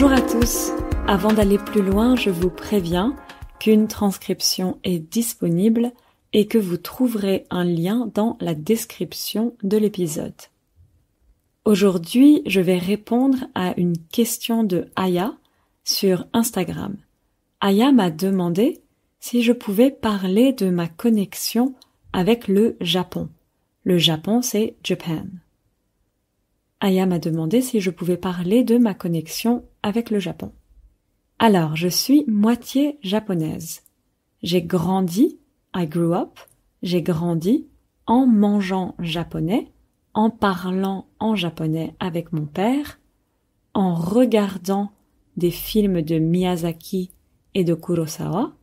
Bonjour à tous. Avant d'aller plus loin, je vous préviens qu'une transcription est disponible et que vous trouverez un lien dans la description de l'épisode. Aujourd'hui, je vais répondre à une question de Aya sur Instagram. Aya m'a demandé si je pouvais parler de ma connexion avec le Japon. Le Japon, c'est Japan. Aya m'a demandé si je pouvais parler de ma connexion avec le Japon. Alors, je suis moitié japonaise. J'ai grandi, I grew up, j'ai grandi en mangeant japonais, en parlant en japonais avec mon père, en regardant des films de Miyazaki et de Kurosawa,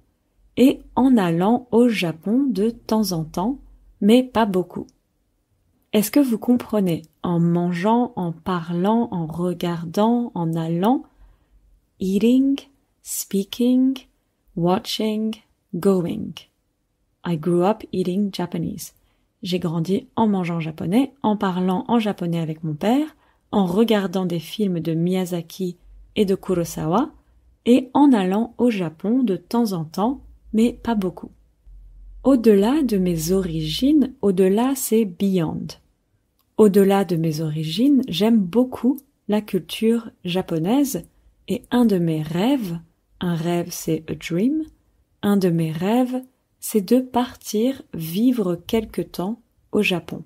et en allant au Japon de temps en temps, mais pas beaucoup. Est-ce que vous comprenez? En mangeant, en parlant, en regardant, en allant, eating, speaking, watching, going. I grew up eating Japanese. J'ai grandi en mangeant japonais, en parlant en japonais avec mon père, en regardant des films de Miyazaki et de Kurosawa, et en allant au Japon de temps en temps, mais pas beaucoup. Au-delà de mes origines, au-delà c'est beyond. Au-delà de mes origines, j'aime beaucoup la culture japonaise et un de mes rêves, un rêve c'est a dream, un de mes rêves c'est de partir vivre quelque temps au Japon.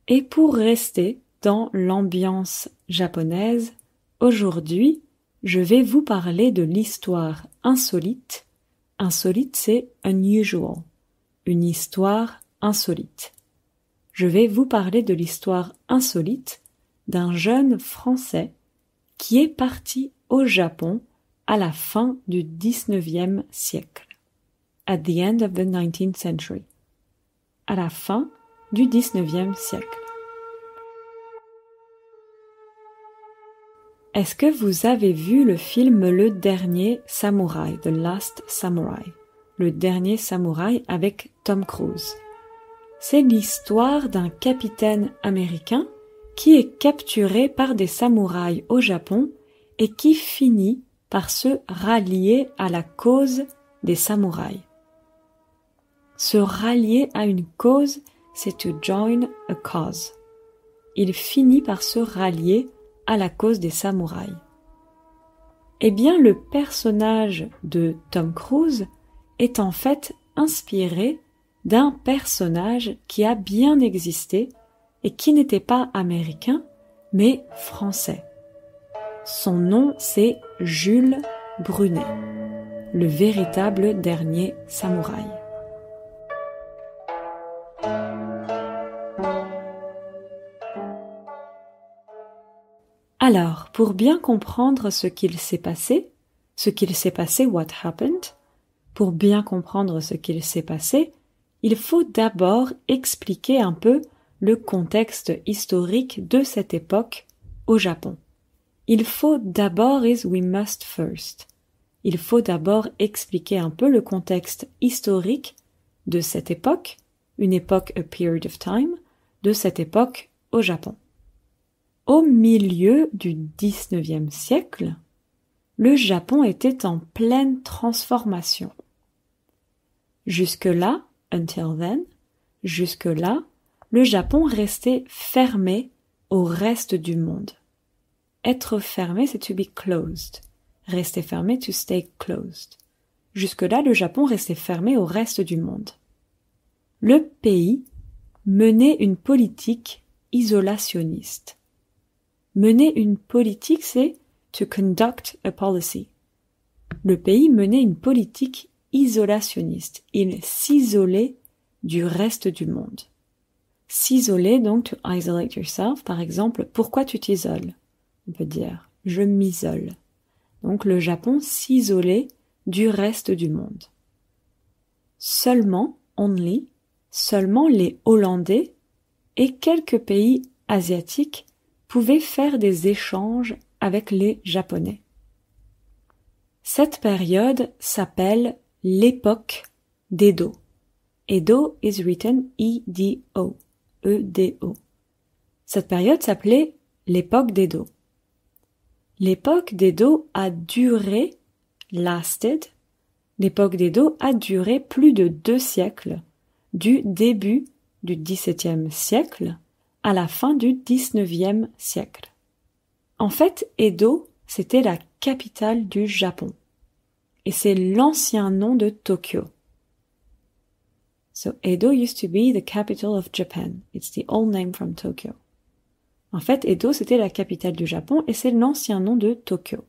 Et pour rester dans l'ambiance japonaise, aujourd'hui, je vais vous parler de l'histoire insolite. Insolite, c'est unusual, une histoire insolite. Je vais vous parler de l'histoire insolite d'un jeune Français qui est parti au Japon à la fin du XIXe siècle. At the end of the 19th century. À la fin du XIXe siècle. Est-ce que vous avez vu le film Le Dernier Samouraï, The Last Samurai, Le Dernier Samouraï avec Tom Cruise? C'est l'histoire d'un capitaine américain qui est capturé par des samouraïs au Japon et qui finit par se rallier à la cause des samouraïs. Se rallier à une cause, c'est to join a cause. Il finit par se rallier à la cause des samouraïs. Eh bien, le personnage de Tom Cruise est en fait inspiré d'un personnage qui a bien existé et qui n'était pas américain, mais français. Son nom, c'est Jules Brunet, le véritable dernier samouraï. Alors, pour bien comprendre ce qu'il s'est passé, what happened, pour bien comprendre ce qu'il s'est passé, il faut d'abord expliquer un peu le contexte historique de cette époque au Japon. Il faut d'abord expliquer un peu le contexte historique de cette époque, une époque, a period of time, de cette époque au Japon. Au milieu du XIXe siècle, le Japon était en pleine transformation. Jusque-là, le Japon restait fermé au reste du monde. Être fermé, c'est to be closed. Rester fermé, to stay closed. Jusque-là, le Japon restait fermé au reste du monde. Le pays menait une politique isolationniste. Mener une politique, c'est to conduct a policy. Le pays menait une politique isolationniste. Il s'isolait du reste du monde. S'isoler, donc to isolate yourself, par exemple, pourquoi tu t'isoles? On peut dire, je m'isole. Donc le Japon s'isolait du reste du monde. Seulement les Hollandais et quelques pays asiatiques pouvaient faire des échanges avec les Japonais. Cette période s'appelle l'époque d'Edo. Edo is written E-D-O. E-D-O. Cette période s'appelait l'époque d'Edo. L'époque d'Edo a duré, l'époque d'Edo a duré plus de 2 siècles, du début du XVIIe siècle à la fin du XIXe siècle. En fait, Edo, c'était la capitale du Japon. Et c'est l'ancien nom de Tokyo. So Edo used to be the capital of Japan. It's the old name from Tokyo. En fait, Edo, c'était la capitale du Japon et c'est l'ancien nom de Tokyo.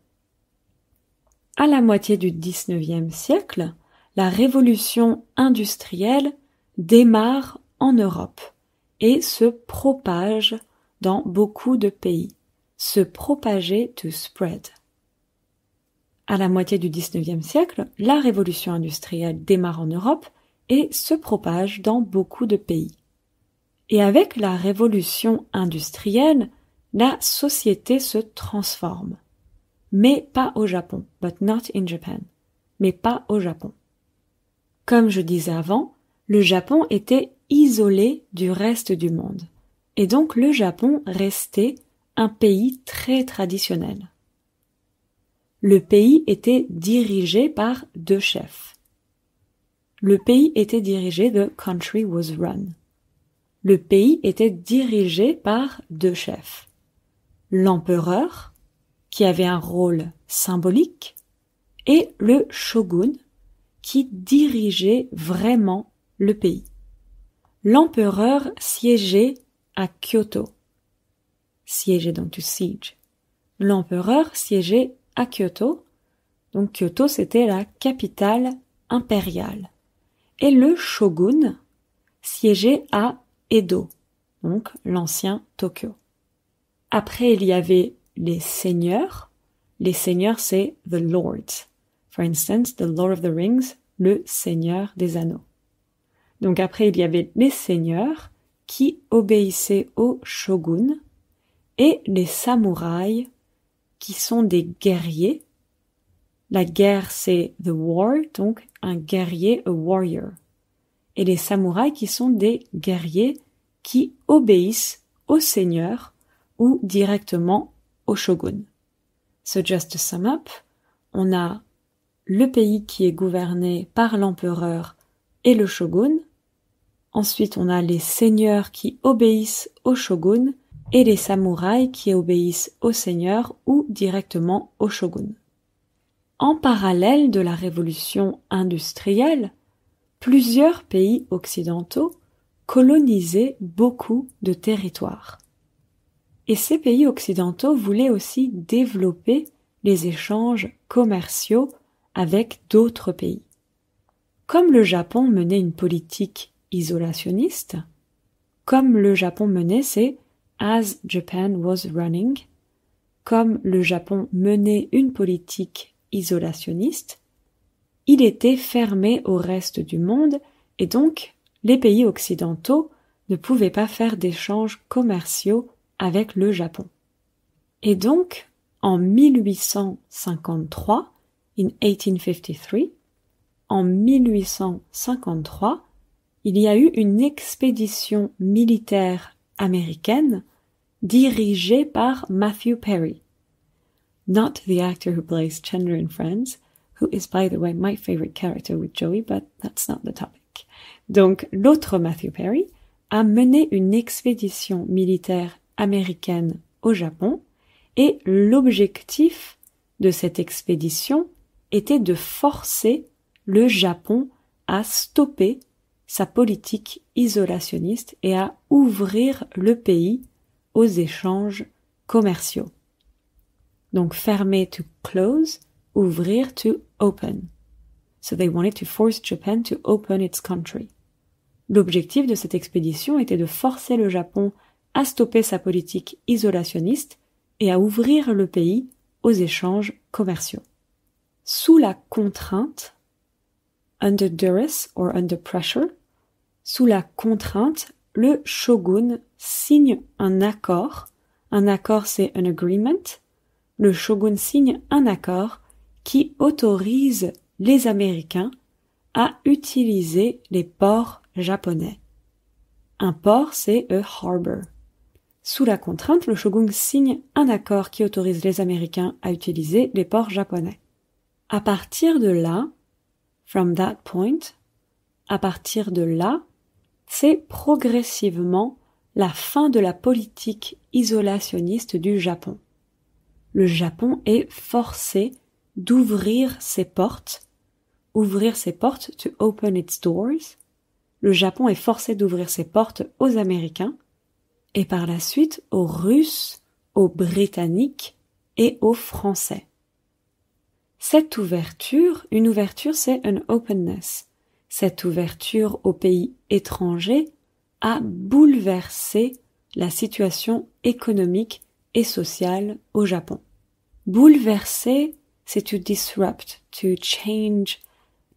À la moitié du XIXe siècle, la révolution industrielle démarre en Europe et se propage dans beaucoup de pays. Se propager, to spread. À la moitié du XIXe siècle, la révolution industrielle démarre en Europe et se propage dans beaucoup de pays. Et avec la révolution industrielle, la société se transforme. Mais pas au Japon, but not in Japan. Mais pas au Japon. Comme je disais avant, le Japon était isolé du reste du monde. Et donc le Japon restait un pays très traditionnel. Le pays était dirigé par 2 chefs. Le pays était dirigé, the country was run. Le pays était dirigé par 2 chefs. L'empereur, qui avait un rôle symbolique, et le shogun, qui dirigeait vraiment le pays. L'empereur siégeait à Kyoto. Siégeait donc to siege. L'empereur siégeait à Kyoto. Donc Kyoto, c'était la capitale impériale. Et le shogun siégeait à Edo, donc l'ancien Tokyo. Après, il y avait les seigneurs. Les seigneurs, c'est the lords. For instance, the Lord of the Rings, le seigneur des anneaux. Donc après, il y avait les seigneurs qui obéissaient au shogun et les samouraïs qui sont des guerriers. La guerre, c'est the war, donc un guerrier, a warrior. Et les samouraïs qui sont des guerriers qui obéissent au seigneur ou directement au shogun. So just to sum up, on a le pays qui est gouverné par l'empereur et le shogun. Ensuite, on a les seigneurs qui obéissent au shogun et les samouraïs qui obéissent au seigneur ou directement au shogun. En parallèle de la révolution industrielle, plusieurs pays occidentaux colonisaient beaucoup de territoires. Et ces pays occidentaux voulaient aussi développer les échanges commerciaux avec d'autres pays. Comme le Japon menait une politique isolationniste, comme le Japon menait, c'est as Japan was running, comme le Japon menait une politique isolationniste, il était fermé au reste du monde et donc les pays occidentaux ne pouvaient pas faire d'échanges commerciaux avec le Japon. Et donc, en 1853, en 1853, il y a eu une expédition militaire américaine dirigée par Matthew Perry. Not the actor who plays Chandler in Friends, who is, by the way, my favorite character with Joey, but that's not the topic. Donc, l'autre Matthew Perry a mené une expédition militaire américaine au Japon et l'objectif de cette expédition était de forcer le Japon à stopper sa politique isolationniste et à ouvrir le pays aux échanges commerciaux. Donc fermer to close, ouvrir to open. So they wanted to force Japan to open its country. L'objectif de cette expédition était de forcer le Japon à stopper sa politique isolationniste et à ouvrir le pays aux échanges commerciaux. Sous la contrainte, under duress or under pressure, sous la contrainte, le shogun signe un accord. Un accord, c'est an agreement. Le shogun signe un accord qui autorise les Américains à utiliser les ports japonais. Un port, c'est a harbor. Sous la contrainte, le shogun signe un accord qui autorise les Américains à utiliser les ports japonais. À partir de là, from that point, à partir de là, c'est progressivement la fin de la politique isolationniste du Japon. Le Japon est forcé d'ouvrir ses portes, to open its doors. Le Japon est forcé d'ouvrir ses portes aux Américains et par la suite aux Russes, aux Britanniques et aux Français. Cette ouverture, une ouverture c'est an openness. Cette ouverture aux pays étrangers a bouleversé la situation économique et sociale au Japon. Bouleverser, c'est to disrupt, to change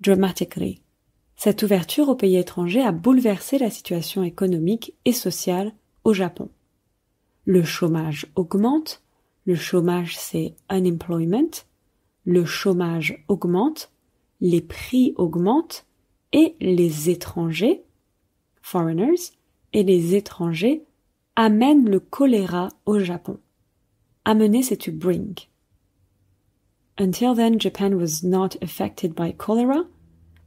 dramatically. Cette ouverture aux pays étrangers a bouleversé la situation économique et sociale au Japon. Le chômage augmente, le chômage c'est unemployment, le chômage augmente, les prix augmentent et les étrangers, foreigners, et les étrangers amènent le choléra au Japon. Amener c'est to bring. Until then, Japan was not affected by cholera,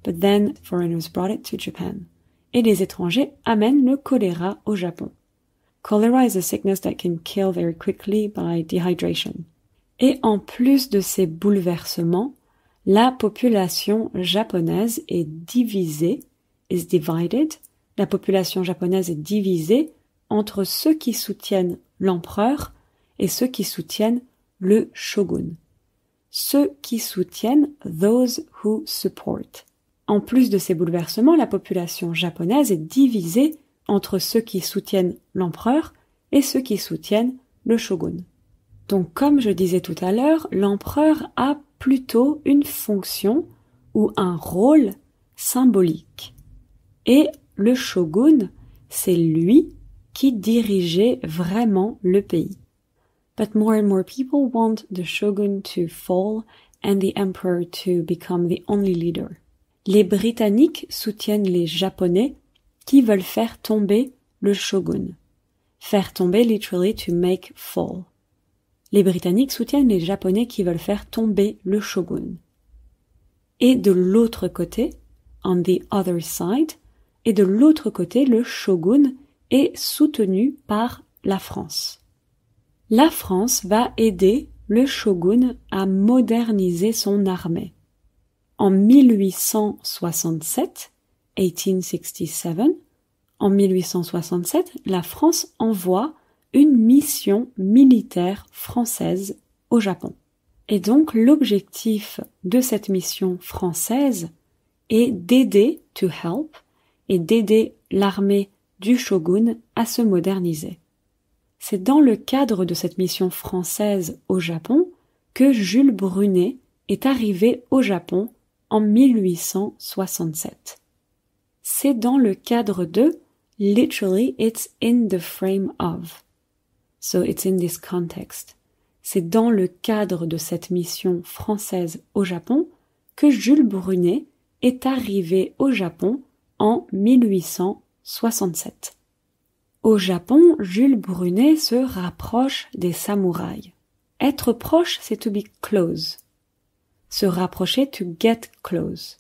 but then foreigners brought it to Japan. Et les étrangers amènent le choléra au Japon. Cholera is a sickness that can kill very quickly by dehydration. Et en plus de ces bouleversements, la population japonaise est divisée, is divided. La population japonaise est divisée entre ceux qui soutiennent l'empereur et ceux qui soutiennent le shogun. Ceux qui soutiennent those who support. En plus de ces bouleversements, la population japonaise est divisée entre ceux qui soutiennent l'empereur et ceux qui soutiennent le shogun. Donc, comme je disais tout à l'heure, l'empereur a plutôt une fonction ou un rôle symbolique. Et le shogun, c'est lui qui dirigeait vraiment le pays. But more and more people want the shogun to fall and the emperor to become the only leader. Les Britanniques soutiennent les Japonais qui veulent faire tomber le shogun. Faire tomber, literally, to make fall. Les Britanniques soutiennent les Japonais qui veulent faire tomber le shogun. Et de l'autre côté, on the other side, et de l'autre côté, le shogun est soutenu par la France. La France va aider le shogun à moderniser son armée. En 1867, en 1867, la France envoie une mission militaire française au Japon. Et donc l'objectif de cette mission française est d'aider, to help, et d'aider l'armée du shogun à se moderniser. C'est dans le cadre de cette mission française au Japon que Jules Brunet est arrivé au Japon en 1867. C'est dans le cadre de literally it's in the frame of. So it's in this context. C'est dans le cadre de cette mission française au Japon que Jules Brunet est arrivé au Japon en 1867. Au Japon, Jules Brunet se rapproche des samouraïs. Être proche, c'est to be close. Se rapprocher, to get close.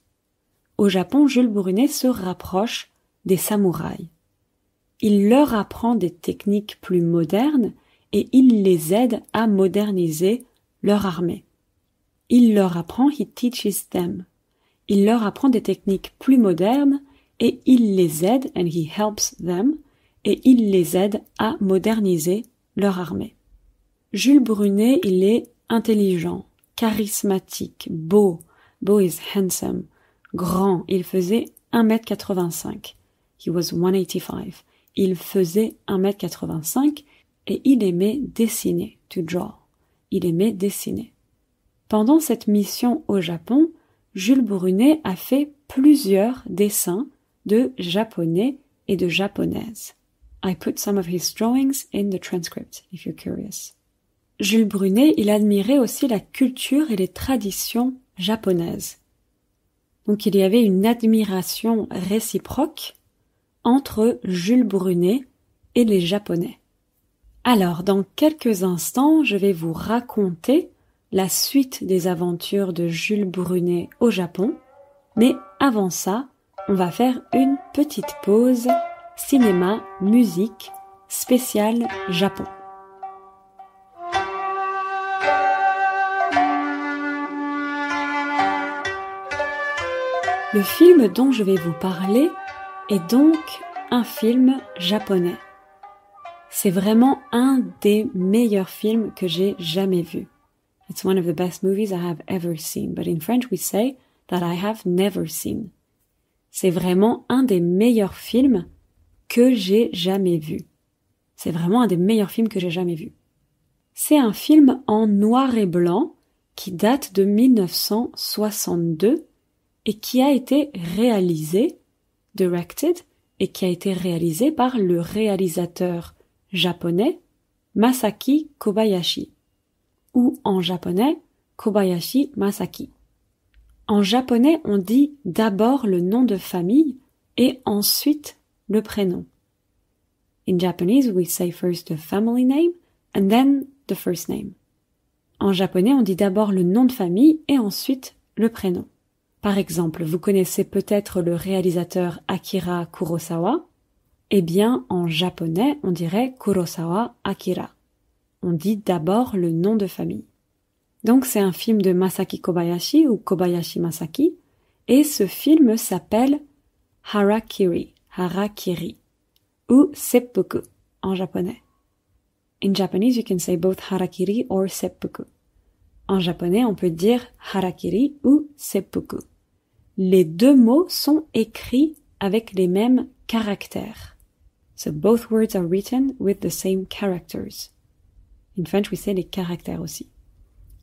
Au Japon, Jules Brunet se rapproche des samouraïs. Il leur apprend des techniques plus modernes et il les aide à moderniser leur armée. Il leur apprend, he teaches them. Il leur apprend des techniques plus modernes et il les aide, and he helps them, et il les aide à moderniser leur armée. Jules Brunet, il est intelligent, charismatique, beau is handsome, grand, il faisait 1m85. He was 185. Il faisait 1m85 et il aimait dessiner, to draw. Il aimait dessiner. Pendant cette mission au Japon, Jules Brunet a fait plusieurs dessins de japonais et de japonaises. I put some of his drawings in the transcript, if you're curious. Jules Brunet, il admirait aussi la culture et les traditions japonaises. Donc il y avait une admiration réciproque entre Jules Brunet et les Japonais. Alors, dans quelques instants, je vais vous raconter la suite des aventures de Jules Brunet au Japon, mais avant ça, on va faire une petite pause cinéma, musique, spéciale Japon. Le film dont je vais vous parler est donc un film japonais. C'est vraiment un des meilleurs films que j'ai jamais vus. It's one of the best movies I have ever seen, but in French we say that I have never seen. C'est vraiment un des meilleurs films que j'ai jamais vus. C'est vraiment un des meilleurs films que j'ai jamais vus. C'est un film en noir et blanc qui date de 1962 et qui a été réalisé, directed, et qui a été réalisé par le réalisateur japonais Masaki Kobayashi, ou en japonais Kobayashi Masaki. En japonais, on dit d'abord le nom de famille et ensuite le prénom. In Japanese, we say first the family name and then the first name. En japonais, on dit d'abord le nom de famille et ensuite le prénom. Par exemple, vous connaissez peut-être le réalisateur Akira Kurosawa. Eh bien, en japonais, on dirait Kurosawa Akira. On dit d'abord le nom de famille. Donc, c'est un film de Masaki Kobayashi ou Kobayashi Masaki. Et ce film s'appelle Harakiri, ou Seppuku en japonais. In Japanese, you can say both Harakiri or Seppuku. En japonais, on peut dire Harakiri ou Seppuku. Les deux mots sont écrits avec les mêmes caractères. So both words are written with the same characters. In French, we say les caractères aussi.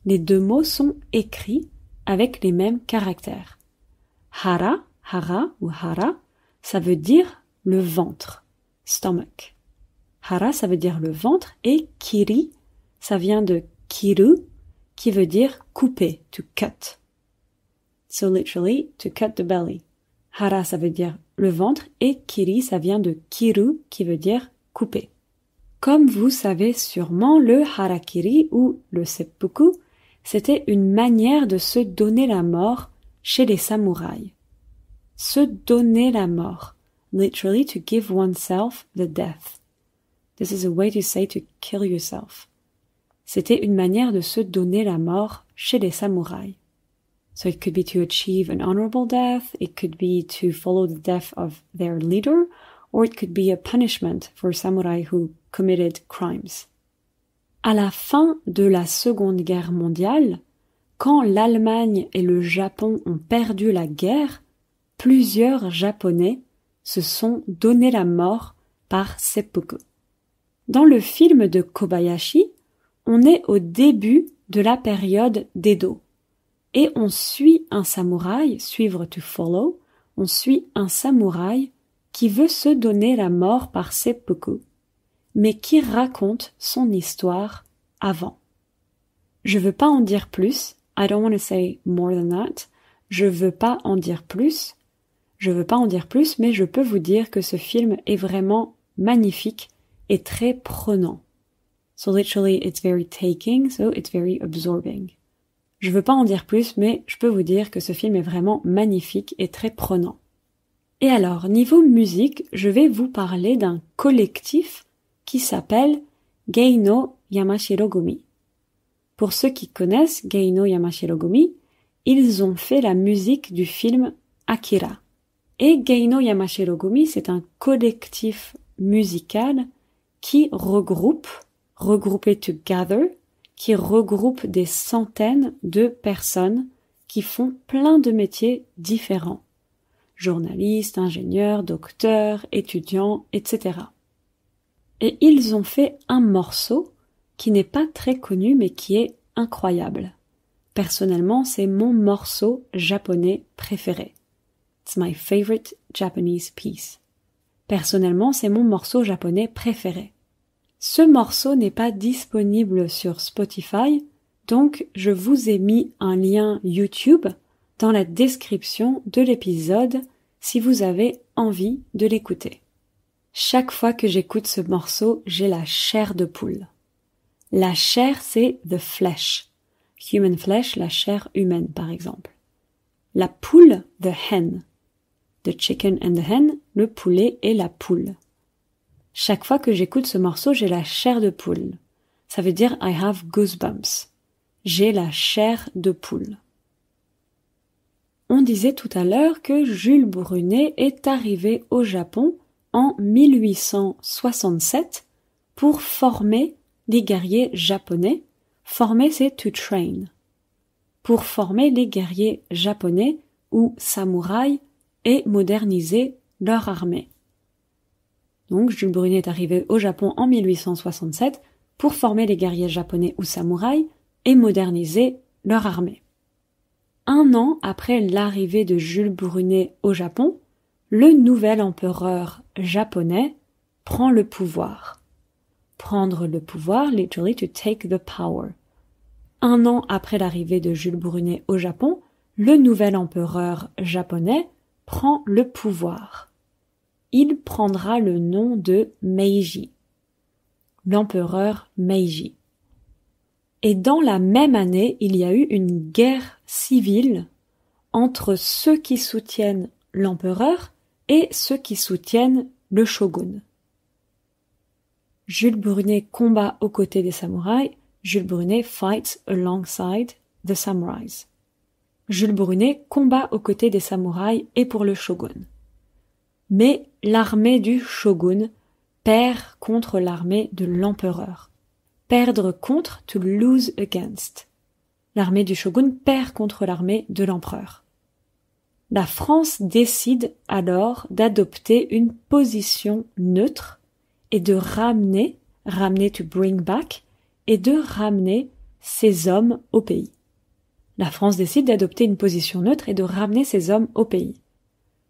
Les deux mots sont écrits avec les mêmes caractères. Hara ou hara, ça veut dire le ventre, stomach. Hara, ça veut dire le ventre, et kiri, ça vient de kiru, qui veut dire couper, to cut. So literally, to cut the belly. Hara, ça veut dire le ventre, et kiri, ça vient de kiru, qui veut dire couper. Comme vous savez sûrement, le harakiri ou le seppuku, c'était une manière de se donner la mort chez les samouraïs. Se donner la mort. Literally, to give oneself the death. This is a way to say to kill yourself. C'était une manière de se donner la mort chez les samouraïs. So it could be to achieve an honorable death, it could be to follow the death of their leader, or it could be a punishment for samurai who committed crimes. À la fin de la Seconde Guerre mondiale, quand l'Allemagne et le Japon ont perdu la guerre, plusieurs Japonais se sont donné la mort par seppuku. Dans le film de Kobayashi, on est au début de la période d'Edo. Et on suit un samouraï, suivre to follow, on suit un samouraï qui veut se donner la mort par seppuku, mais qui raconte son histoire avant. Je veux pas en dire plus, I don't want to say more than that, je veux pas en dire plus, mais je peux vous dire que ce film est vraiment magnifique et très prenant. So literally, it's very taking, so it's very absorbing. Je veux pas en dire plus, mais je peux vous dire que ce film est vraiment magnifique et très prenant. Et alors, niveau musique, je vais vous parler d'un collectif qui s'appelle Geino Yamashiro-gumi. Pour ceux qui connaissent Geino Yamashiro-gumi, ils ont fait la musique du film Akira. Et Geino Yamashiro-gumi, c'est un collectif musical qui regroupé together, qui regroupe des centaines de personnes qui font plein de métiers différents. Journalistes, ingénieurs, docteurs, étudiants, etc. Et ils ont fait un morceau qui n'est pas très connu mais qui est incroyable. Personnellement, c'est mon morceau japonais préféré. It's my favorite Japanese piece. Personnellement, c'est mon morceau japonais préféré. Ce morceau n'est pas disponible sur Spotify, donc je vous ai mis un lien YouTube dans la description de l'épisode si vous avez envie de l'écouter. Chaque fois que j'écoute ce morceau, j'ai la chair de poule. La chair, c'est the flesh. Human flesh, la chair humaine, par exemple. La poule, the hen. The chicken and the hen, le poulet et la poule. Chaque fois que j'écoute ce morceau, j'ai la chair de poule. Ça veut dire I have goosebumps. J'ai la chair de poule. On disait tout à l'heure que Jules Brunet est arrivé au Japon en 1867 pour former les guerriers japonais. Former, c'est to train. Pour former les guerriers japonais ou samouraïs et moderniser leur armée. Donc, Jules Brunet est arrivé au Japon en 1867 pour former les guerriers japonais ou samouraïs et moderniser leur armée. 1 an après l'arrivée de Jules Brunet au Japon, le nouvel empereur japonais prend le pouvoir. Prendre le pouvoir, literally to take the power. 1 an après l'arrivée de Jules Brunet au Japon, le nouvel empereur japonais prend le pouvoir. Il prendra le nom de Meiji, l'empereur Meiji. Et dans la même année, il y a eu une guerre civile entre ceux qui soutiennent l'empereur et ceux qui soutiennent le shogun. Jules Brunet combat aux côtés des samouraïs. Jules Brunet fights alongside the samurais. Jules Brunet combat aux côtés des samouraïs et pour le shogun. Mais l'armée du shogun perd contre l'armée de l'empereur. Perdre contre, to lose against. L'armée du shogun perd contre l'armée de l'empereur. La France décide alors d'adopter une position neutre et de ramener to bring back, et de ramener ses hommes au pays. La France décide d'adopter une position neutre et de ramener ses hommes au pays.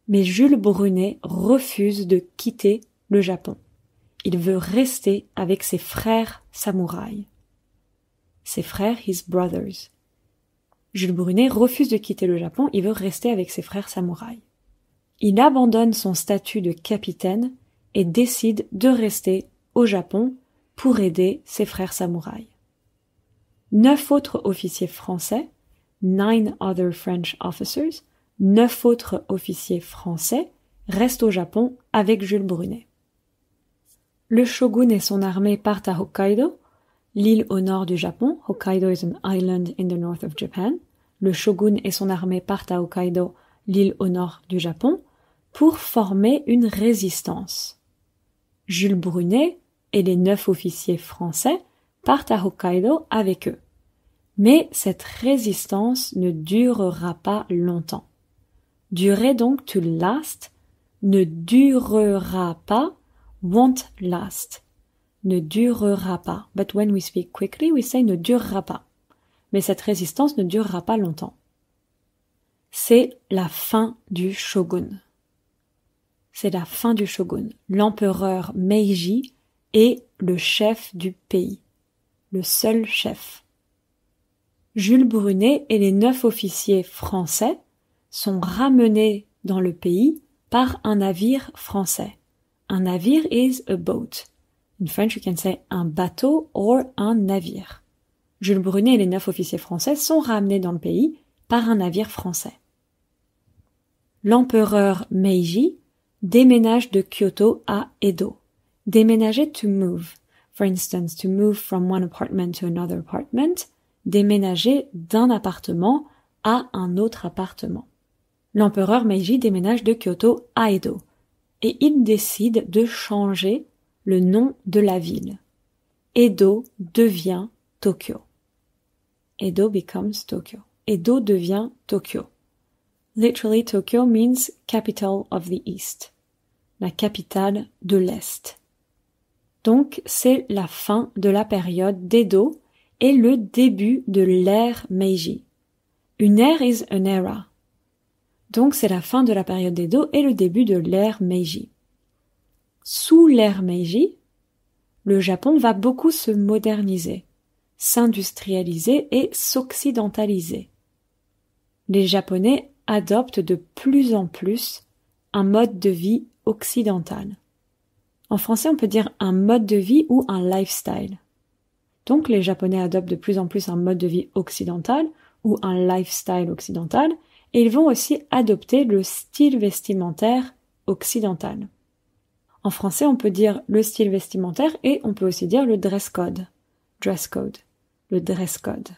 Mais Jules Brunet refuse de quitter le Japon. Il veut rester avec ses frères samouraïs. Ses frères, his brothers. Jules Brunet refuse de quitter le Japon, il veut rester avec ses frères samouraïs. Il abandonne son statut de capitaine et décide de rester au Japon pour aider ses frères samouraïs. 9 autres officiers français, 9 other French officers, 9 autres officiers français restent au Japon avec Jules Brunet. Le shogun et son armée partent à Hokkaido, l'île au nord du Japon. Hokkaido is an island in the north of Japan. Le shogun et son armée partent à Hokkaido, l'île au nord du Japon, pour former une résistance. Jules Brunet et les 9 officiers français partent à Hokkaido avec eux. Mais cette résistance ne durera pas longtemps. Durer donc, to last, ne durera pas, won't last. Ne durera pas. But when we speak quickly, we say ne durera pas. Mais cette résistance ne durera pas longtemps. C'est la fin du shogun. C'est la fin du shogun. L'empereur Meiji est le chef du pays. Le seul chef. Jules Brunet et les 9 officiers français sont ramenés dans le pays par un navire français. Un navire is a boat. In French, you can say un bateau or un navire. Jules Brunet et les 9 officiers français sont ramenés dans le pays par un navire français. L'empereur Meiji déménage de Kyoto à Edo. Déménager, to move. For instance, to move from one apartment to another apartment. Déménager d'un appartement à un autre appartement. L'empereur Meiji déménage de Kyoto à Edo. Et il décide de changer le nom de la ville. Edo devient Tokyo. Edo becomes Tokyo. Edo devient Tokyo. Literally, Tokyo means capital of the East. La capitale de l'Est. Donc, c'est la fin de la période d'Edo et le début de l'ère Meiji. Une ère is an era. Donc, c'est la fin de la période d'Edo et le début de l'ère Meiji. Sous l'ère Meiji, le Japon va beaucoup se moderniser, s'industrialiser et s'occidentaliser. Les Japonais adoptent de plus en plus un mode de vie occidental. En français, on peut dire un mode de vie ou un lifestyle. Donc, les Japonais adoptent de plus en plus un mode de vie occidental ou un lifestyle occidental, et ils vont aussi adopter le style vestimentaire occidental. En français, on peut dire le style vestimentaire et on peut aussi dire le dress code. Dress code. Le dress code.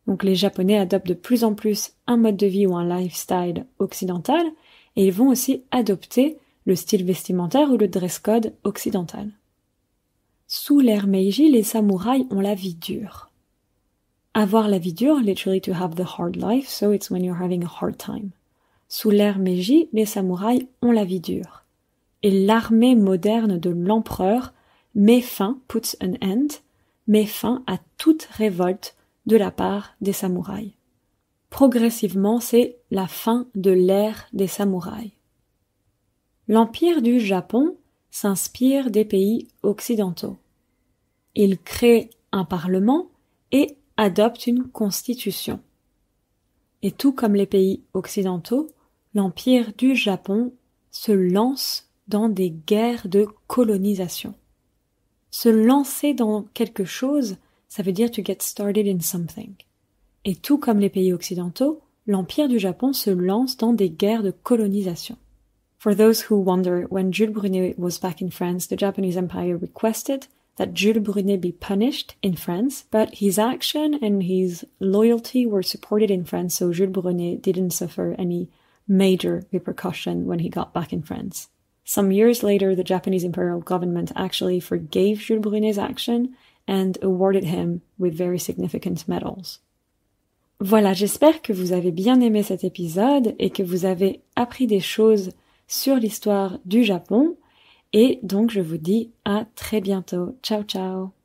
Donc les Japonais adoptent de plus en plus un mode de vie ou un lifestyle occidental et ils vont aussi adopter le style vestimentaire ou le dress code occidental. Sous l'ère Meiji, les samouraïs ont la vie dure. Avoir la vie dure, literally to have the hard life, so it's when you're having a hard time. Sous l'ère Meiji, les samouraïs ont la vie dure. Et l'armée moderne de l'empereur met fin, puts an end, met fin à toute révolte de la part des samouraïs. Progressivement, c'est la fin de l'ère des samouraïs. L'Empire du Japon s'inspire des pays occidentaux. Il crée un parlement et adopte une constitution. Et tout comme les pays occidentaux, l'Empire du Japon se lance dans des guerres de colonisation. Se lancer dans quelque chose, ça veut dire to get started in something. Et tout comme les pays occidentaux, l'Empire du Japon se lance dans des guerres de colonisation. For those who wonder, when Jules Brunet was back in France, the Japanese Empire requested that Jules Brunet be punished in France, but his action and his loyalty were supported in France, so Jules Brunet didn't suffer any major repercussion when he got back in France. Some years later, the Japanese imperial government actually forgave Jules Brunet's action and awarded him with very significant medals. Voilà, j'espère que vous avez bien aimé cet épisode et que vous avez appris des choses sur l'histoire du Japon. Et donc, je vous dis à très bientôt. Ciao, ciao!